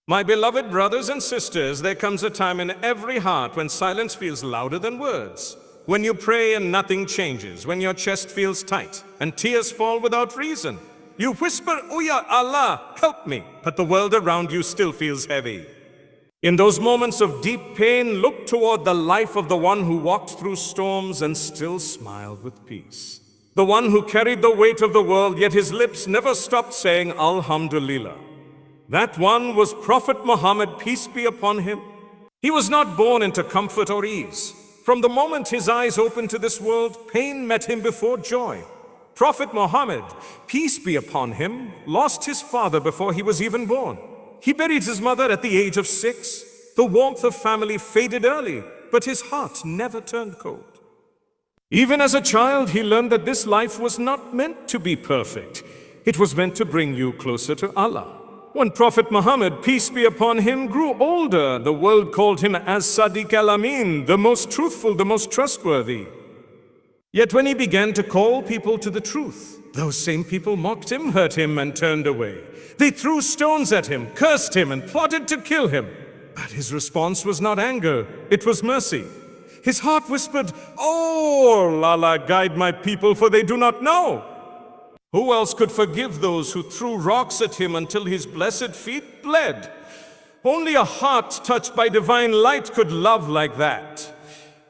My beloved brothers and sisters, there comes a time in every heart when silence feels louder than words. When you pray and nothing changes, when your chest feels tight and tears fall without reason. You whisper, "Oh ya Allah, help me," but the world around you still feels heavy. In those moments of deep pain, look toward the life of the one who walked through storms and still smiled with peace. The one who carried the weight of the world, yet his lips never stopped saying Alhamdulillah. That one was Prophet Muhammad, peace be upon him. He was not born into comfort or ease. From the moment his eyes opened to this world, pain met him before joy. Prophet Muhammad, peace be upon him, lost his father before he was even born. He buried his mother at the age of 6. The warmth of family faded early, but his heart never turned cold. Even as a child, he learned that this life was not meant to be perfect. It was meant to bring you closer to Allah. When Prophet Muhammad, peace be upon him, grew older, the world called him as Sadiq al-Amin, the most truthful, the most trustworthy. Yet when he began to call people to the truth, those same people mocked him, hurt him, and turned away. They threw stones at him, cursed him, and plotted to kill him. But his response was not anger, it was mercy. His heart whispered, "Oh, Allah, guide my people, for they do not know." Who else could forgive those who threw rocks at him until his blessed feet bled? Only a heart touched by divine light could love like that.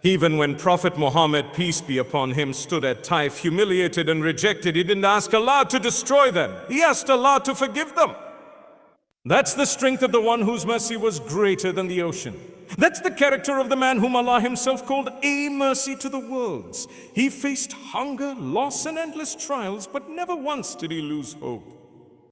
Even when Prophet Muhammad, peace be upon him, stood at Taif, humiliated and rejected, he didn't ask Allah to destroy them. He asked Allah to forgive them. That's the strength of the one whose mercy was greater than the ocean. That's the character of the man whom Allah himself called a mercy to the worlds. He faced hunger, loss, and endless trials, but never once did he lose hope.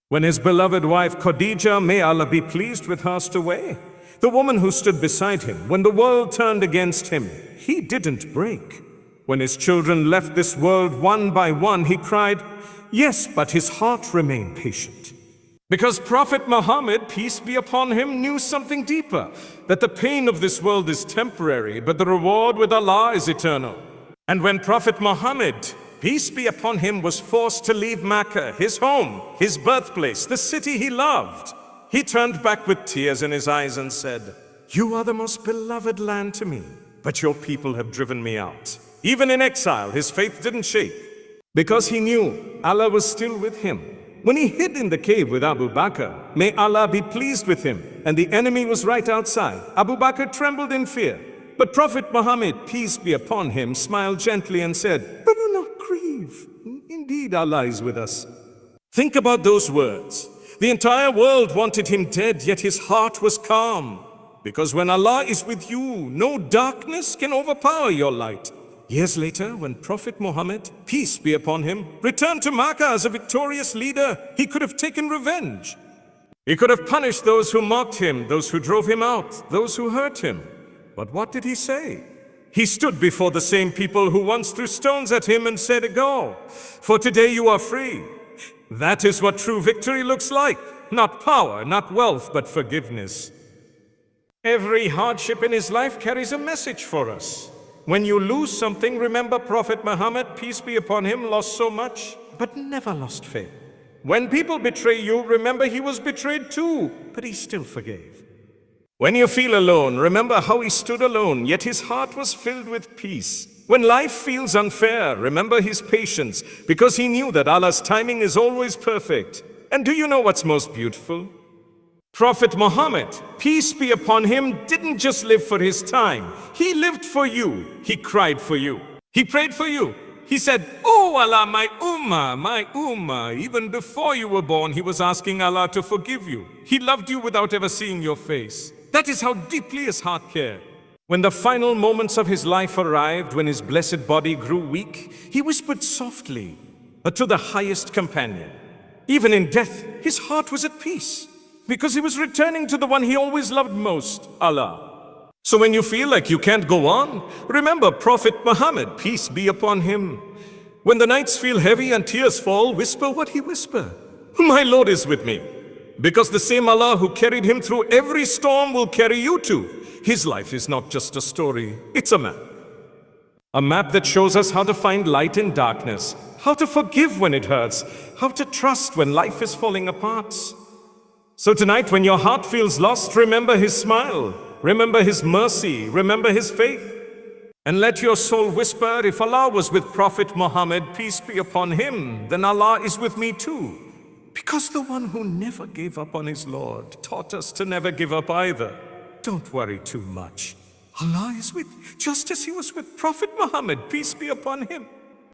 When his beloved wife Khadija, may Allah be pleased with her, passed away, the woman who stood beside him, when the world turned against him, he didn't break. When his children left this world one by one, he cried, yes, but his heart remained patient. Because Prophet Muhammad, peace be upon him, knew something deeper, that the pain of this world is temporary, but the reward with Allah is eternal. And when Prophet Muhammad, peace be upon him, was forced to leave Mecca, his home, his birthplace, the city he loved, he turned back with tears in his eyes and said, "You are the most beloved land to me, but your people have driven me out." Even in exile, his faith didn't shake, because he knew Allah was still with him. When he hid in the cave with Abu Bakr, may Allah be pleased with him, and the enemy was right outside, Abu Bakr trembled in fear. But Prophet Muhammad, peace be upon him, smiled gently and said, "Do not grieve. Indeed, Allah is with us." Think about those words. The entire world wanted him dead, yet his heart was calm. Because when Allah is with you, no darkness can overpower your light. Years later, when Prophet Muhammad, peace be upon him, returned to Mecca as a victorious leader, he could have taken revenge. He could have punished those who mocked him, those who drove him out, those who hurt him. But what did he say? He stood before the same people who once threw stones at him and said, "Go, for today you are free." That is what true victory looks like. Not power, not wealth, but forgiveness. Every hardship in his life carries a message for us. When you lose something, remember Prophet Muhammad, peace be upon him, lost so much, but never lost faith. When people betray you, remember he was betrayed too, but he still forgave. When you feel alone, remember how he stood alone, yet his heart was filled with peace. When life feels unfair, remember his patience, because he knew that Allah's timing is always perfect. And do you know what's most beautiful? Prophet Muhammad, peace be upon him, didn't just live for his time. He lived for you. He cried for you. He prayed for you. He said, "Oh Allah, my ummah, my ummah." Even before you were born, he was asking Allah to forgive you. He loved you without ever seeing your face. That is how deeply his heart cared. When the final moments of his life arrived, when his blessed body grew weak, he whispered softly to the highest companion. Even in death, his heart was at peace, because he was returning to the one he always loved most, Allah. So when you feel like you can't go on, remember Prophet Muhammad, peace be upon him. When the nights feel heavy and tears fall, whisper what he whispered. My Lord is with me. Because the same Allah who carried him through every storm will carry you too. His life is not just a story, it's a map. A map that shows us how to find light in darkness, how to forgive when it hurts, how to trust when life is falling apart. So tonight, when your heart feels lost, remember his smile, remember his mercy, remember his faith. And let your soul whisper, if Allah was with Prophet Muhammad, peace be upon him, then Allah is with me too. Because the one who never gave up on his Lord taught us to never give up either. Don't worry too much. Allah is with you, just as he was with Prophet Muhammad, peace be upon him.